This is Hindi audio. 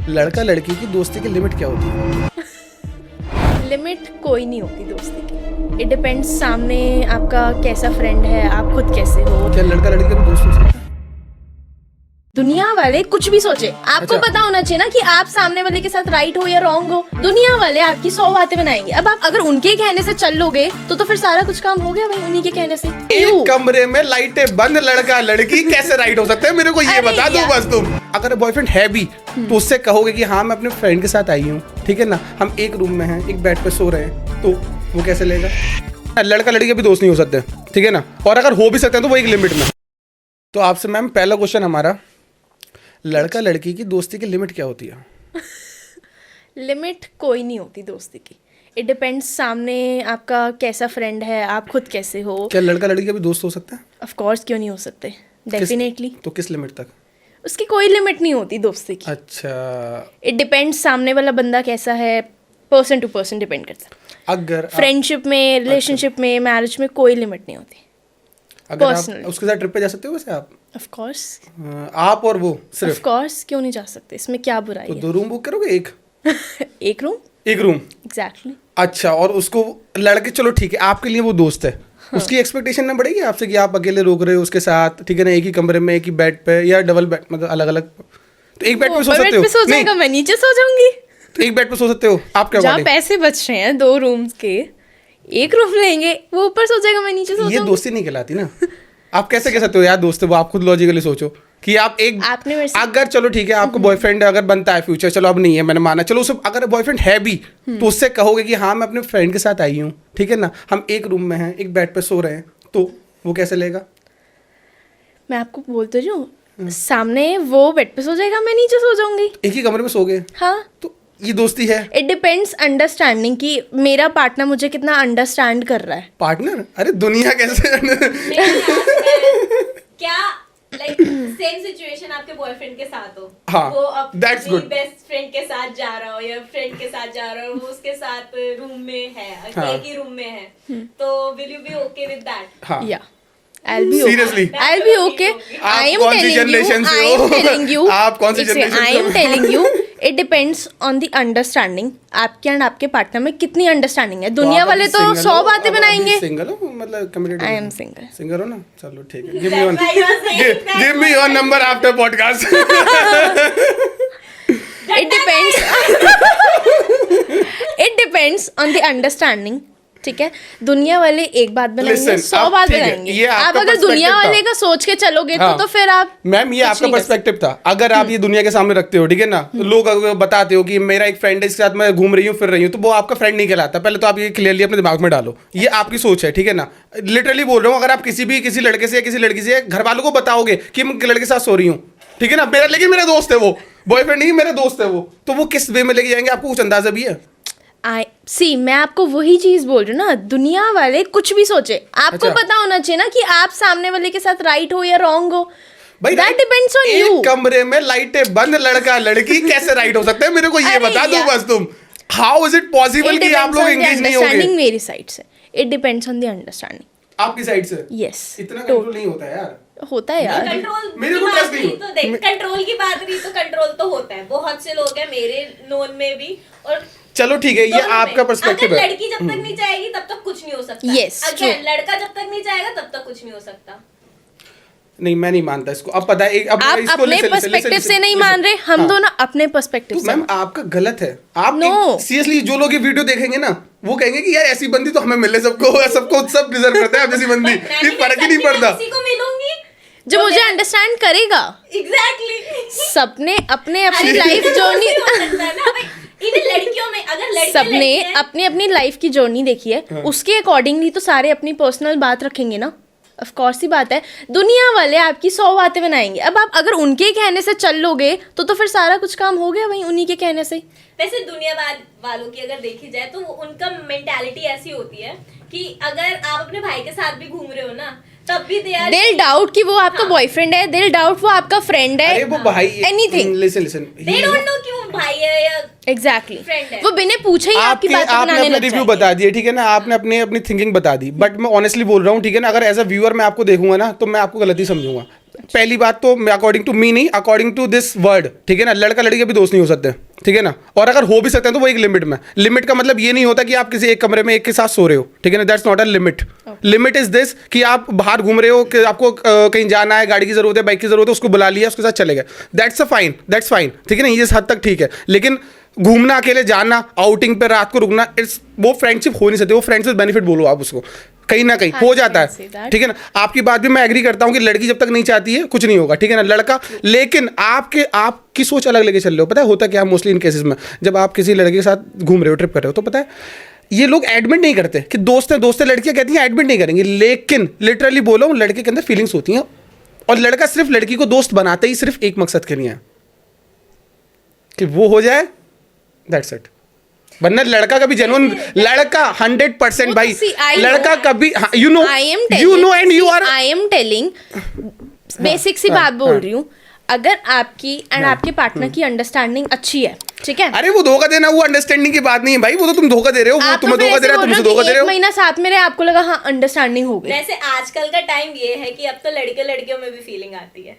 लड़का लड़की की दोस्ती की लिमिट क्या होती है? लिमिट कोई नहीं होती दोस्ती की। इट डिपेंड्स सामने आपका कैसा फ्रेंड है, आप खुद कैसे हो। क्या लड़का लड़की का भी दोस्त हो सकता है? दुनिया वाले कुछ भी सोचे, आपको अच्छा। पता होना चाहिए ना कि आप सामने वाले के साथ राइट हो या रॉन्ग हो। दुनिया वाले आपकी 100 बातें बनाएंगे। अब आप अगर उनके कहने से चल लोगे तो फिर सारा कुछ काम हो गया भाई उन्हीं के कहने से। एक कमरे में लाइटें बंद, लड़का लड़की कैसे राइट हो सकते हैं? मेरे को ये अरे बता दो यार। बस तुम। अगर बॉयफ्रेंड है भी तो उससे कहोगे कि हाँ मैं अपने फ्रेंड के साथ आई हूँ, ठीक है ना, हम एक रूम में हैं, एक बेड पे सो रहे हैं, तो वो कैसे लेगा? लड़का लड़की के भी दोस्त नहीं हो सकते, ठीक है ना, और अगर हो भी सकते हैं तो वो एक लिमिट में। तो आपसे मैम पहला क्वेश्चन हमारा, लड़का लड़की की दोस्ती की लिमिट क्या होती है? लिमिट कोई नहीं होती दोस्ती की। इट डिपेंड्स सामने आपका कैसा फ्रेंड है, आप खुद कैसे हो। क्या लड़का लड़की के भी दोस्त हो सकते हैं? ऑफ कोर्स, क्यों नहीं हो सकते, डेफिनेटली। तो किस लिमिट तक? उसकी कोई लिमिट नहीं होती दोस्ती की। अच्छा, इट डिपेंड्स सामने वाला बंदा कैसा है, पर्सन टू पर्सन डिपेंड करता है। अगर फ्रेंडशिप में, रिलेशनशिप में, मैरिज में कोई लिमिट नहीं होती। अगर आप personally। उसके साथ ट्रिप पे जा सकते हो वैसे आप? ऑफ कोर्स, आप और वो सिर्फ? ऑफ कोर्स, क्यों नहीं जा सकते, इसमें क्या बुराई तो है। 2 रूम बुक करोगे? एक रूम, एक रूम। एग्जैक्टली। अच्छा, और उसको लड़के, चलो ठीक है, आपके लिए वो दोस्त है, उसकी एक्सपेक्टेशन ना बढ़ेगी आपसे कि आप अकेले रुक रहे हो उसके साथ, ठीक है ना, एक ही कमरे में, एक ही बेड पे, या डबल बेड, मतलब अलग अलग, तो एक बेड पे सो सकते हो? पे सो जाएगा, मैं नीचे सो जाऊंगी। तो एक बेड पे सो सकते हो आप? क्या जहाँ बात पैसे बच रहे हैं 2 रूम्स के, एक रूम लेंगे, वो ऊपर सो जाएगा, मैं नीचे सो ये जाऊंगी। दोस्ती नहीं कहलाती ना। आप कैसे कह सकते हो यार दोस्त है वो? आप खुद लॉजिकली सोचो कि आप एक, आपने मेरे से अगर चलो ठीक है आपको बॉयफ्रेंड अगर बनता है फ्यूचर, चलो अब नहीं है मैंने माना, चलो उसे अगर बॉयफ्रेंड है भी तो उससे कहोगे कि हाँ मैं अपने फ्रेंड के साथ आई हूँ, ठीक है ना, हम एक रूम में हैं, एक बेड पे सो रहे हैं, तो वो कैसे लेगा? मैं आपको बोलते जो सामने वो बेड पे सो जाएगा, मैं नीचे सो जाऊंगी। एक ही कमरे में सो गए, हाँ, तो ये दोस्ती है? इट डिपेंड्स अंडरस्टैंडिंग कि मेरा पार्टनर मुझे कितना अंडरस्टैंड कर रहा है। पार्टनर? अरे दुनिया कैसे क्या लाइक सेम सिचुएशन आपके बॉयफ्रेंड के साथ हो, हाँ, वो that's अपनी good। बेस्ट फ्रेंड के साथ जा रहा हो या फ्रेंड के साथ जा रहा हो, वो उसके साथ रूम में है, हाँ। एक ही रूम में है, तो will you be okay with that? हाँ, या I'll be okay. Seriously? I'll be okay. आप I am कौन सी telling you. generation से I हो? am telling you. आप कौन सी एक second, generation I से am हो? telling you. It depends on the understanding. आपके एंड आपके पार्टनर में कितनी अंडरस्टैंडिंग है। दुनिया वाले तो 100 बातें बनाएंगे। सिंगल हो मतलब committed? I am single. Single हो ना, चलो ठीक है। That's why you are saying that. Give me your number after podcast. It depends. It depends on the understanding. ठीक है, दुनिया वाले एक बात बनाएंगे, Listen, 100 अब बात ठीक है, बनाएंगे। ये आपका आप अगर perspective दुनिया था। वाले का सोच के चलोगे हाँ। तो फिर आप मैम ये कुछ आपका नहीं कर पर्सपेक्टिव था। अगर आप ये दुनिया के सामने रखते हो, ठीक है ना, तो लोग अगर बताते हो कि मेरा एक फ्रेंड है इसके साथ मैं घूम रही हूँ फिर रही हूँ, तो वो आपका फ्रेंड नहीं कहलाता। पहले तो आप ये क्लियरली अपने दिमाग में डालो, ये आपकी सोच है, ठीक है ना। लिटरली बोल रहा हूँ, अगर आप किसी लड़के से या किसी लड़की से घर वालों को बताओगे कि मैं लड़के के साथ सो रही हूँ, ठीक है ना, लेकिन मेरा दोस्त है वो, बॉयफ्रेंड नहीं मेरा दोस्त है वो, तो वो किस वे में लेके जाएंगे आपको कुछ अंदाजा भी है? मैं आपको वही चीज बोल रही हूँ ना, दुनिया वाले कुछ भी सोचे, आपको अच्छा। पता होना चाहिए ना कि आप सामने वाले के साथ राइट हो या रॉन्ग हो। भाई दैट डिपेंड्स ऑन एक यू। कमरे में लाइटें बंद, लड़का लड़की कैसे राइट हो सकते हैं? मेरे को ये अरे बता दो यार। बस तुम। हाउ इज इट पॉसिबल कि आप लोग एंगेज नहीं होंगे? मेरी साइड से it depends on the understanding. आपकी साइड से? यस, इतना कंट्रोल नहीं होता यार। होता है यार। कंट्रोल मेरे की को बात trust नहीं रही हो। तो देख, कंट्रोल की बात रही तो कंट्रोल तो होता है। बहुत से लोग हैं मेरे नोन में भी, और चलो ठीक है, ये दोनों में। आपका पर्सपेक्टिव अगर है। लड़की जब तक नहीं चाहेगी तब तक कुछ नहीं हो सकता। Yes, again true। लड़का जब तक नहीं चाहेगा तब तक कुछ नहीं हो सकता। नहीं मैं नहीं मानता इसको। अब पता है अब आप इसको अपने पर्सपेक्टिव से नहीं मान रहे, हम दोनों अपने पर्सपेक्टिव तो से। मैम आपका गलत है। आप No। सीरियसली जो लोग ये वीडियो देखेंगे ना, वो कहेंगे कि यार ऐसी बंदी तो हमें मिले, सबको सब डिजर्व करते हैं आप जैसी बंदी। ये फर्क ही नहीं पड़ता। किसी को मिलूंगी जो मुझे अंडरस्टैंड करेगा। एग्जैक्टली। सबने अपने अपनी लाइफ जर्नी इवन लड़कियों में अगर लड़के सबने अपनी अपनी लाइफ की जर्नी देखी है, उसके अकॉर्डिंगली तो सारे अपनी पर्सनल बात रखेंगे ना। ऑफ कोर्स ही बात है, दुनिया वाले आपकी 100 बातें बनाएंगे। अब आप अगर उनके कहने से चल लोगे तो फिर सारा कुछ काम हो गया भाई उन्हीं के कहने से। वैसे दुनिया वालों की अगर देखी जाए तो उनका मेंटालिटी ऐसी होती है कि अगर आप अपने भाई के साथ भी घूम रहे हो ना, तब भी दिल डाउट कि वो आपका बॉयफ्रेंड है, दिल डाउट वो आपका फ्रेंड है, अरे वो भाई anything. Listen they don't know कि वो भाई है या एग्जैक्टली friend है। वो बिना पूछे ही आपकी बातें आपने बनाने अपना लग रिव्यू जाएंगे। बता दिया, ठीक है ना, आपने अपनी थिंकिंग बता दी, बट मैं ऑनेस्टली बोल रहा हूँ, ठीक है ना, अगर एज अ व्यूअर मैं आपको देखूंगा ना तो मैं आपको गलती समझूंगा। पहली बात तो अकॉर्डिंग टू मी नहीं, अकॉर्डिंग टू दिस वर्ड, ठीक है ना, लड़का लड़की भी दोस्त नहीं हो सकते, ठीक है ना, और अगर हो भी सकते हैं तो वो एक लिमिट में। लिमिट का मतलब ये नहीं होता कि आप किसी एक कमरे में एक के साथ सो रहे हो, ठीक है ना, that's not a limit. Limit is this कि आप बाहर घूम रहे हो, कि आपको कहीं जाना है, गाड़ी की जरूरत है, बाइक की जरूरत है, उसको बुला लिया, उसके साथ चले गए, दैट्स फाइन, ठीक है ना, ये इस हद तक ठीक है। लेकिन घूमना, अकेले जाना, आउटिंग पे रात को रुकना, इट्स वो फ्रेंडशिप हो नहीं सकती, वो फ्रेंड्स विद बेनिफिट बोलो आप उसको, कहीं ना कहीं हो जाता है, ठीक है ना। आपकी बात भी मैं एग्री करता हूँ कि लड़की जब तक नहीं चाहती है कुछ नहीं होगा, ठीक है ना, लड़का, लेकिन आपकी सोच अलग लेके चल रहे हो। पता है होता क्या मोस्टली इन केसेस में, जब आप किसी लड़के के साथ घूम रहे हो, ट्रिप कर रहे हो, तो पता है ये लोग एडमिट नहीं करते कि दोस्त है, लड़कियां कहती हैं एडमिट नहीं करेंगे, लेकिन लिटरली बोलो लड़के के अंदर फीलिंग्स होती हैं, और लड़का सिर्फ लड़की को दोस्त बनाते ही सिर्फ एक मकसद के लिए है कि वो हो जाए, दैट्स इट। वरना लड़का कभी जेन्युइन, लड़का 100% भाई, लड़का कभी, you know and you are, I am telling basic सी बात बोल रही हूँ, अगर आपकी एंड आपके पार्टनर की अंडरस्टैंडिंग अच्छी है, ठीक है, अरे वो धोखा देना वो अंडरस्टैंडिंग की बात नहीं है भाई, वो तो तुम धोखा दे रहे हो, वो आप तुम्हें धोखा दे रहा है, तुमसे धोखा दे रहे हो। 1 महीना साथ में रहे, आपको लगा हाँ अंडरस्टैंडिंग हो गई। वैसे आजकल का टाइम ये है कि अब तो लड़के लड़कियों में भी फीलिंग आती है।